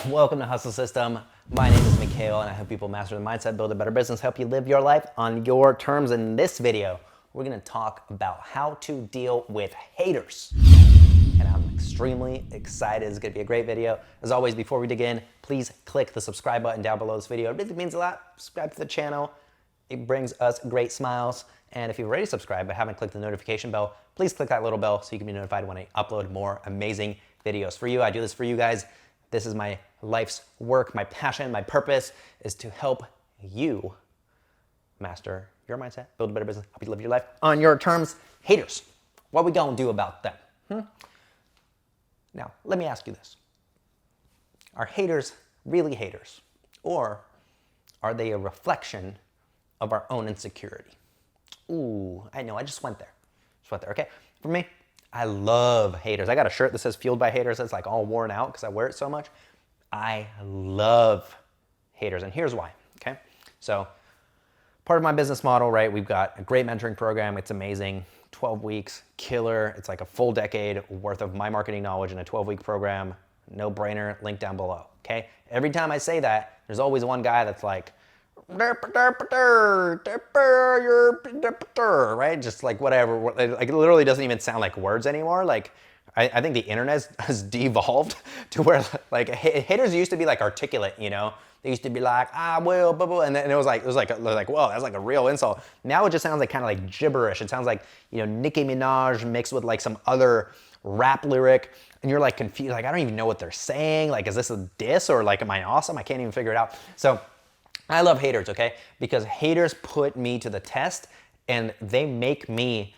Welcome to Hustle System. My name is Mikhail, and I help people master the mindset, build a better business, help you live your life on your terms. In this video, we're going to talk about how to deal with haters. And I'm extremely excited. It's going to be a great video. As always, before we dig in, please click the subscribe button down below this video. It really means a lot. Subscribe to the channel. It brings us great smiles. And if you've already subscribed but haven't clicked the notification bell, please click that little bell so you can be notified when I upload more amazing videos for you. I do this for you guys. This is my life's work, my passion, my purpose is to help you master your mindset, build a better business, help you live your life on your terms. Haters, what we gonna do about them? Now, let me ask you this. Are haters really haters? Or are they a reflection of our own insecurity? Ooh, I know, I just went there. Okay? For me, I love haters. I got a shirt that says Fueled by Haters. It's like all worn out because I wear it so much. I love haters, and here's why, okay? So part of my business model, right, we've got a great mentoring program. It's amazing, 12 weeks, killer. It's like a full decade worth of my marketing knowledge in a 12-week program. No brainer, link down below, okay? Every time I say that, there's always one guy that's like, right? Just like whatever, like it literally doesn't even sound like words anymore. Like I think the internet has devolved to where like haters used to be like articulate, you know? They used to be like, I will, blah, blah, and then it was like, whoa, that's like a real insult. Now it just sounds like kind of like gibberish. It sounds like, you know, Nicki Minaj mixed with like some other rap lyric, and you're like confused, like I don't even know what they're saying. Like, is this a diss or like, am I awesome? I can't even figure it out. So I love haters, okay? Because haters put me to the test and they make me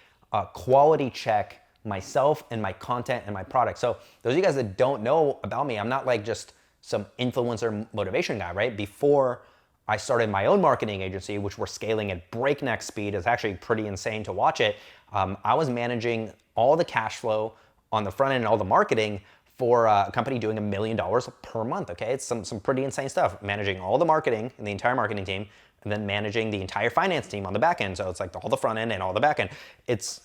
quality check myself and my content and my product. So those of you guys that don't know about me, I'm not like just some influencer motivation guy, right? Before I started my own marketing agency, which we're scaling at breakneck speed, it's actually pretty insane to watch it. I was managing all the cash flow on the front end and all the marketing for a company doing $1 million per month, okay? It's some pretty insane stuff. Managing all the marketing and the entire marketing team, and then managing the entire finance team on the back end. So it's like all the front end and all the back end. It's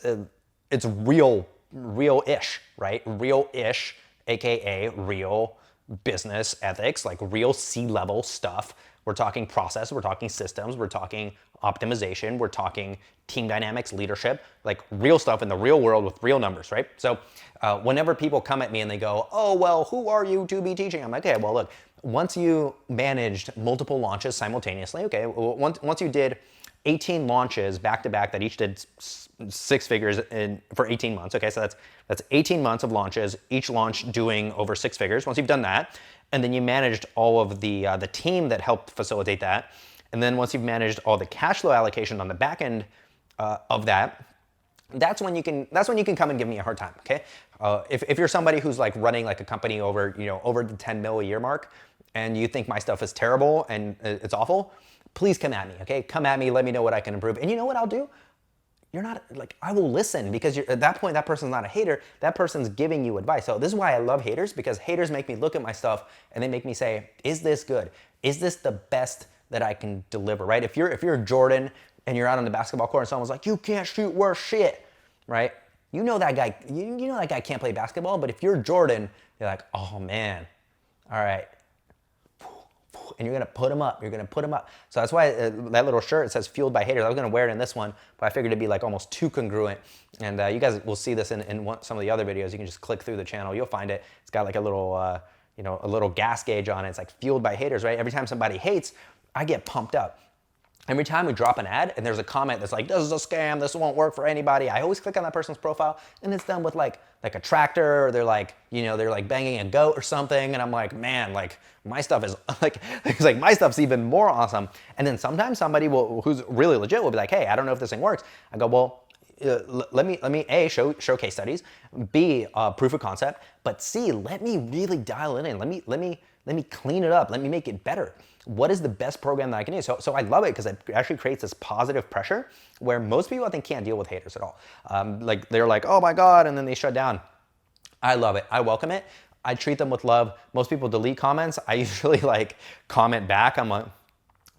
real-ish, right? Real-ish, AKA real business ethics, like real C-level stuff. We're talking process, we're talking systems, we're talking optimization, we're talking team dynamics, leadership, like real stuff in the real world with real numbers, right? So whenever people come at me and they go, oh, well, who are you to be teaching? I'm like, okay, well, look, once you managed multiple launches simultaneously, okay, once you did 18 launches back to back that each did 6 figures for 18 months, okay, so that's 18 months of launches, each launch doing over 6 figures. Once you've done that, and then you managed all of the team that helped facilitate that, and then once you've managed all the cash flow allocation on the back end of that, that's when you can come and give me a hard time, okay? If you're somebody who's like running like a company over, you know, over the 10 mil a year mark, and you think my stuff is terrible and it's awful, please come at me, okay? Come at me, let me know what I can improve. And you know what I'll do? You're not, like, I will listen, because at that point, that person's not a hater, that person's giving you advice. So this is why I love haters, because haters make me look at my stuff and they make me say, is this good? Is this the best that I can deliver, right? If you're Jordan and you're out on the basketball court and someone's like, you can't shoot worth shit, right? You know that guy, you know that guy can't play basketball, but if you're Jordan, you're like, oh man, all right. And you're gonna put them up, So that's why that little shirt, it says Fueled by Haters. I was gonna wear it in this one, but I figured it'd be like almost too congruent. And you guys will see this in some of the other videos. You can just click through the channel, you'll find it. It's got like a little, you know, a little gas gauge on it. It's like Fueled by Haters, right? Every time somebody hates, I get pumped up. Every time we drop an ad and there's a comment that's like, this is a scam, this won't work for anybody, I always click on that person's profile and it's done with like a tractor, or they're like, you know, they're like banging a goat or something, and I'm like, man, like my stuff is like, it's like my stuff's even more awesome. And then sometimes somebody who's really legit will be like, hey, I don't know if this thing works. I go, well, let me A, show case studies, B, proof of concept, but C, let me really dial it in. Let me clean it up. Let me make it better. What is the best program that I can use? So I love it because it actually creates this positive pressure where most people, I think, can't deal with haters at all. Like they're like, oh my God, and then they shut down. I love it. I welcome it. I treat them with love. Most people delete comments. I usually like comment back. I'm like,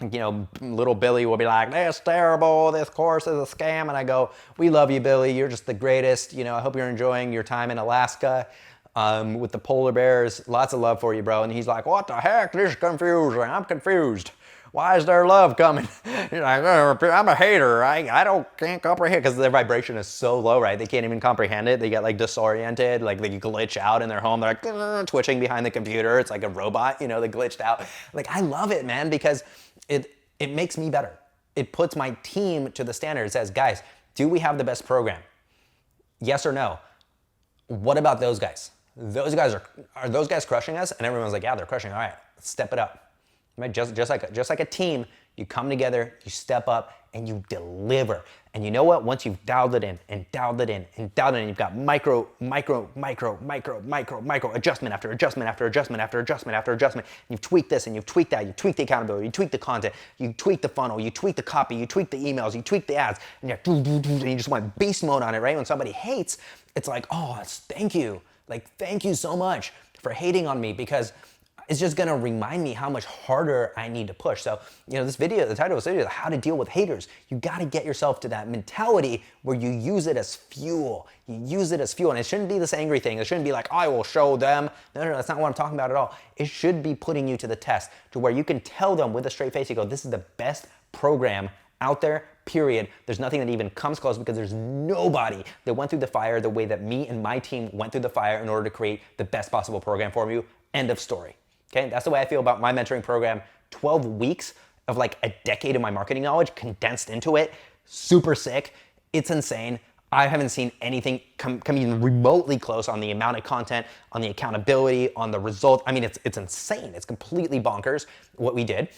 you know, little Billy will be like, this terrible, this course is a scam. And I go, we love you, Billy. You're just the greatest. You know, I hope you're enjoying your time in Alaska. with the polar bears. Lots of love for you, bro. And he's like, what the heck? This is confusing. I'm confused. Why is there love coming? You're like, I'm a hater. Can't comprehend, because their vibration is so low, right? They can't even comprehend it. They get like disoriented, like they glitch out in their home. They're like twitching behind the computer. It's like a robot, they glitched out. Like, I love it, man, because it makes me better. It puts my team to the standard. It says, guys, do we have the best program? Yes or no? What about those guys? Those guys are those guys crushing us? And everyone's like, yeah, they're crushing. All right, let's step it up. Right? Just like a team, you come together, you step up, and you deliver. And you know what? Once you've dialed it in and dialed it in and dialed it in, you've got micro adjustment after adjustment after adjustment after adjustment after adjustment. You've tweaked this and you've tweaked that. You tweak the accountability, you tweak the content, you tweak the funnel, you tweak the copy, you tweak the emails, you tweak the ads, and you just want beast mode on it, right? When somebody hates, it's like, oh, thank you. Like, thank you so much for hating on me, because it's just gonna remind me how much harder I need to push. So, this video, the title of this video is how to deal with haters. You gotta get yourself to that mentality where you use it as fuel. You use it as fuel, and it shouldn't be this angry thing. It shouldn't be like, I will show them. No, that's not what I'm talking about at all. It should be putting you to the test, to where you can tell them with a straight face, you go, this is the best program out there, period. There's nothing that even comes close, because there's nobody that went through the fire the way that me and my team went through the fire in order to create the best possible program for you. End of story. Okay, that's the way I feel about my mentoring program. 12 weeks of like a decade of my marketing knowledge condensed into it. Super sick. It's insane. I haven't seen anything come even remotely close on the amount of content, on the accountability, on the results. I mean, it's insane. It's completely bonkers what we did.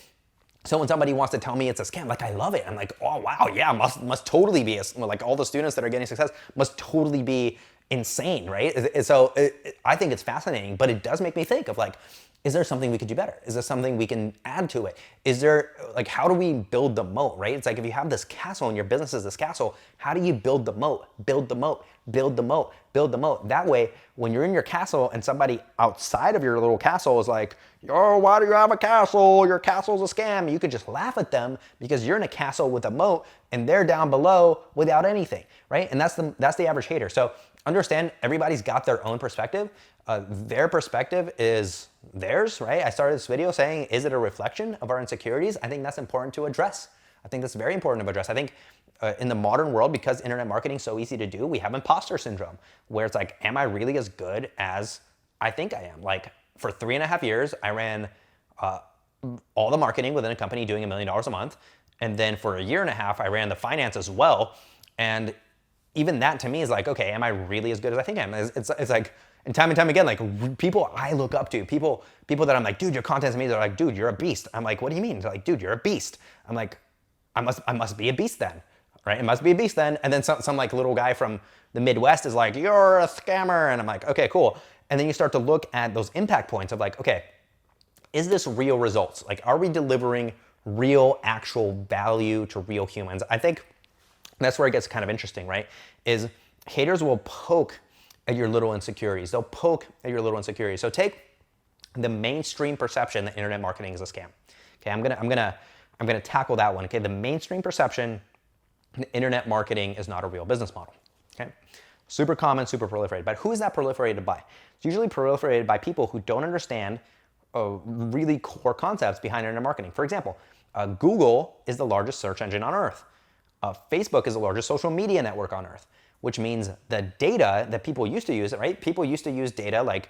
So when somebody wants to tell me it's a scam, like, I love it. I'm like, oh wow, yeah, must totally be like, all the students that are getting success must totally be insane, right? So I think it's fascinating, but it does make me think of like, is there something we could do better? Is there something we can add to it? Is there, like, how do we build the moat, right? It's like, if you have this castle and your business is this castle, how do you build the moat? Build the moat, build the moat, build the moat. That way, when you're in your castle and somebody outside of your little castle is like, yo, why do you have a castle? Your castle's a scam. You could just laugh at them, because you're in a castle with a moat and they're down below without anything, right? And that's the average hater. So understand, everybody's got their own perspective. Their perspective is theirs, right? I started this video saying, is it a reflection of our insecurities? I think that's important to address. I think that's very important to address. I think in the modern world, because internet marketing is so easy to do, we have imposter syndrome, where it's like, am I really as good as I think I am? Like, for 3.5 years, I ran all the marketing within a company doing $1 million a month. And then for 1.5 years, I ran the finance as well. And even that to me is like, okay, am I really as good as I think I am? It's like, and time again, like, people I look up to, people that I'm like, dude, your content's amazing. They're like, dude, you're a beast. I'm like, what do you mean? They're like, dude, you're a beast. I'm like, I must be a beast then, right? It must be a beast then. And then some like little guy from the Midwest is like, you're a scammer. And I'm like, okay, cool. And then you start to look at those impact points of like, okay, is this real results? Like, are we delivering real, actual value to real humans? I think that's where it gets kind of interesting, right? Is haters will poke at your little insecurities. They'll poke at your little insecurities. So take the mainstream perception that internet marketing is a scam. Okay, I'm gonna tackle that one. Okay, the mainstream perception that internet marketing is not a real business model. Okay, super common, super proliferated. But who is that proliferated by? It's usually proliferated by people who don't understand really core concepts behind internet marketing. For example, Google is the largest search engine on earth. Facebook is the largest social media network on earth, which means the data that people used to use, right? People used to use data like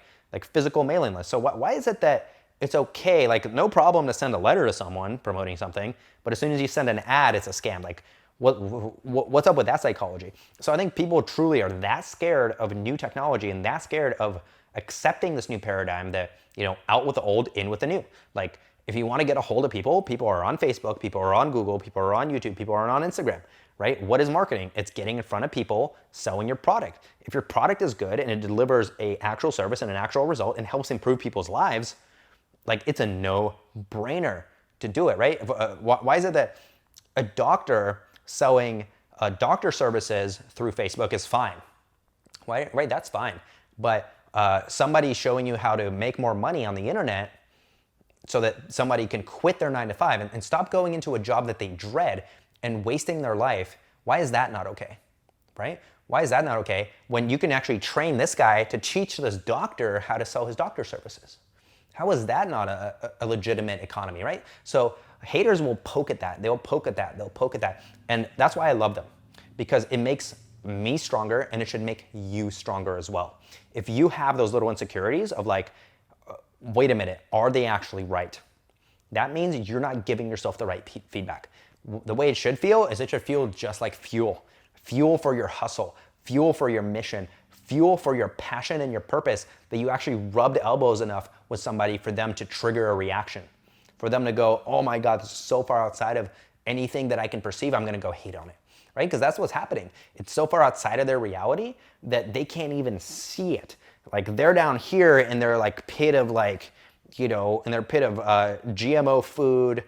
physical mailing lists. So why is it that it's okay, like no problem to send a letter to someone promoting something, but as soon as you send an ad, it's a scam? Like, what's up with that psychology? So I think people truly are that scared of new technology and that scared of accepting this new paradigm that, out with the old, in with the new. Like, if you want to get a hold of people, people are on Facebook, people are on Google, people are on YouTube, people are on Instagram, right? What is marketing? It's getting in front of people, selling your product. If your product is good and it delivers an actual service and an actual result and helps improve people's lives, like, it's a no-brainer to do it, right? Why is it that a doctor selling doctor services through Facebook is fine? Right, that's fine. But somebody showing you how to make more money on the internet so that somebody can quit their 9-to-5 and stop going into a job that they dread and wasting their life, why is that not okay? right? Why is that not okay when you can actually train this guy to teach this doctor how to sell his doctor services? How is that not a legitimate economy, right? So haters will poke at that. They'll poke at that. They'll poke at that. And that's why I love them, because it makes me stronger, and it should make you stronger as well. If you have those little insecurities of like, wait a minute, are they actually right? That means you're not giving yourself the right feedback. The way it should feel is it should feel just like fuel. Fuel for your hustle, fuel for your mission, fuel for your passion and your purpose, that you actually rubbed elbows enough with somebody for them to trigger a reaction. For them to go, oh my God, this is so far outside of anything that I can perceive, I'm gonna go hate on it, right? Because that's what's happening. It's so far outside of their reality that they can't even see it. Like they're down here in their like pit of like, in their pit of GMO food,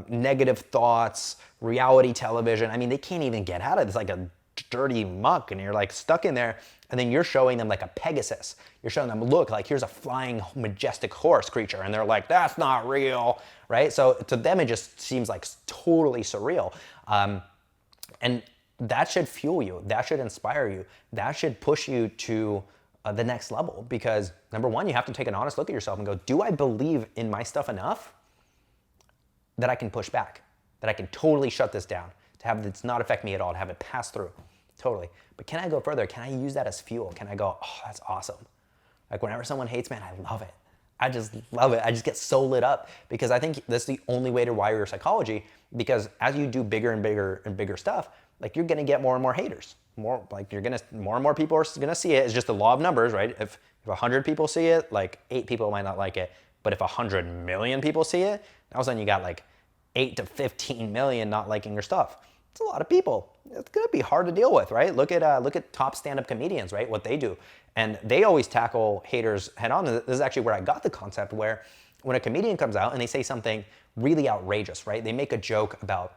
negative thoughts, reality television. I mean, they can't even get out of it. It's like a dirty muck, and you're like stuck in there, and then you're showing them like a Pegasus. You're showing them, look, like here's a flying majestic horse creature, and they're like, that's not real, right? So to them, it just seems like totally surreal. And that should fuel you. That should inspire you. That should push you to the next level, because number one, you have to take an honest look at yourself and go, do I believe in my stuff enough that I can push back, that I can totally shut this down, to have this not affect me at all, to have it pass through, totally. But can I go further? Can I use that as fuel? Can I go, oh, that's awesome. Like whenever someone hates, man, I love it. I just love it. I just get so lit up, because I think that's the only way to wire your psychology, because as you do bigger and bigger and bigger stuff, like you're gonna get more and more haters. More and more people are gonna see it. It's just the law of numbers, right? If 100 people see it, like 8 people might not like it. But if 100 million people see it, all of a sudden you got like 8 to 15 million not liking your stuff. It's a lot of people. It's gonna be hard to deal with, right? Look at top stand-up comedians, right? What they do, and they always tackle haters head on. This is actually where I got the concept, where when a comedian comes out and they say something really outrageous, right? They make a joke about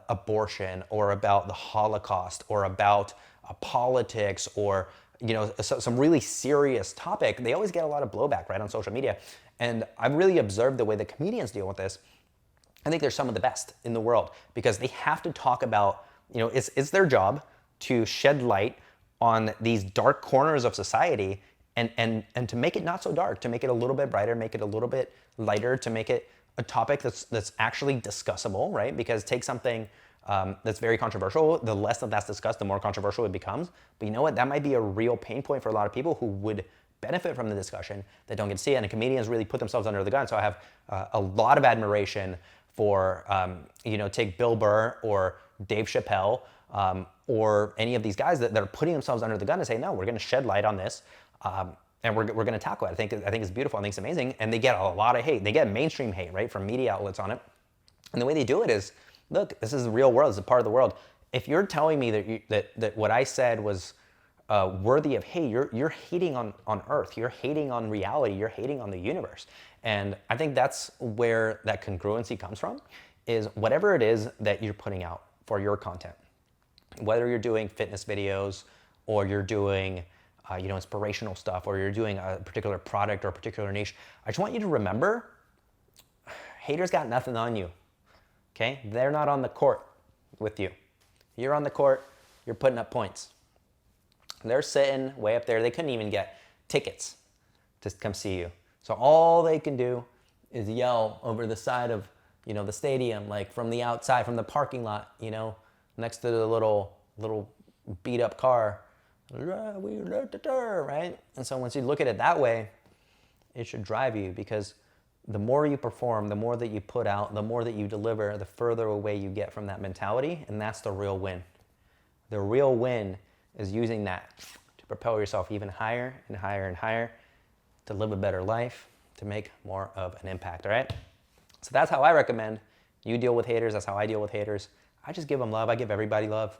abortion, or about the Holocaust, or about politics, or some really serious topic. They always get a lot of blowback, right, on social media. And I've really observed the way the comedians deal with this. I think they're some of the best in the world, because they have to talk about, it's their job to shed light on these dark corners of society, and to make it not so dark, to make it a little bit brighter, make it a little bit lighter, to make it a topic that's actually discussable, right? Because take something that's very controversial, the less that that's discussed, the more controversial it becomes. But you know what? That might be a real pain point for a lot of people who would benefit from the discussion that don't get to see it. And comedians really put themselves under the gun. So I have a lot of admiration for, take Bill Burr or Dave Chappelle, or any of these guys that are putting themselves under the gun and say, no, we're going to shed light on this. And we're going to tackle it. I think it's beautiful. I think it's amazing. And they get a lot of hate. They get mainstream hate, right, from media outlets on it. And the way they do it is, look, this is the real world. It's a part of the world. If you're telling me that what I said was worthy of hate, you're hating on Earth. You're hating on reality. You're hating on the universe. And I think that's where that congruency comes from, is whatever it is that you're putting out for your content, whether you're doing fitness videos, or you're doing inspirational stuff, or you're doing a particular product or a particular niche, I just want you to remember, haters got nothing on you, okay? They're not on the court with you. You're on the court, you're putting up points. They're sitting way up there. They couldn't even get tickets to come see you. So all they can do is yell over the side of, the stadium, like from the outside, from the parking lot, next to the little beat up car, right? And so once you look at it that way, it should drive you, because the more you perform, the more that you put out, the more that you deliver, the further away you get from that mentality, and that's the real win. The real win is using that to propel yourself even higher and higher and higher, to live a better life, to make more of an impact, all right? So that's how I recommend you deal with haters. That's how I deal with haters. I just give them love. I give everybody love.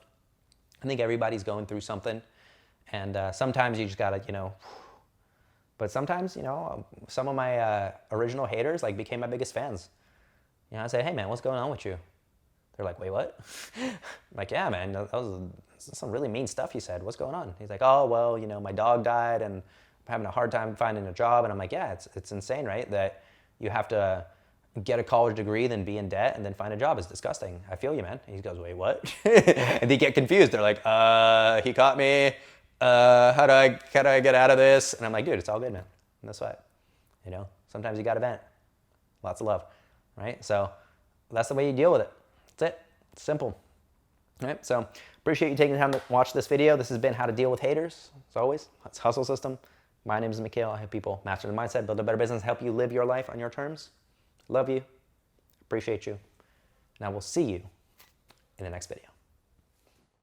I think everybody's going through something. And sometimes you just gotta, but sometimes, some of my original haters became my biggest fans. I say, hey man, what's going on with you? They're like, wait, what? I'm like, yeah, man, that was some really mean stuff you said. What's going on? He's like, oh, well, my dog died and I'm having a hard time finding a job. And I'm like, yeah, it's insane, right? That you have to, get a college degree, then be in debt, and then find a job is disgusting. I feel you, man. He goes, wait, what? And they get confused. They're like, he caught me. How do I get out of this? And I'm like, dude, it's all good, man. And that's why, sometimes you got to vent. Lots of love, right? So that's the way you deal with it. That's it. It's simple. All right, so appreciate you taking the time to watch this video. This has been How to Deal with Haters. As always, that's Hustle System. My name is Mikhail. I help people master the mindset, build a better business, help you live your life on your terms. Love you. Appreciate you. Now we'll see you in the next video.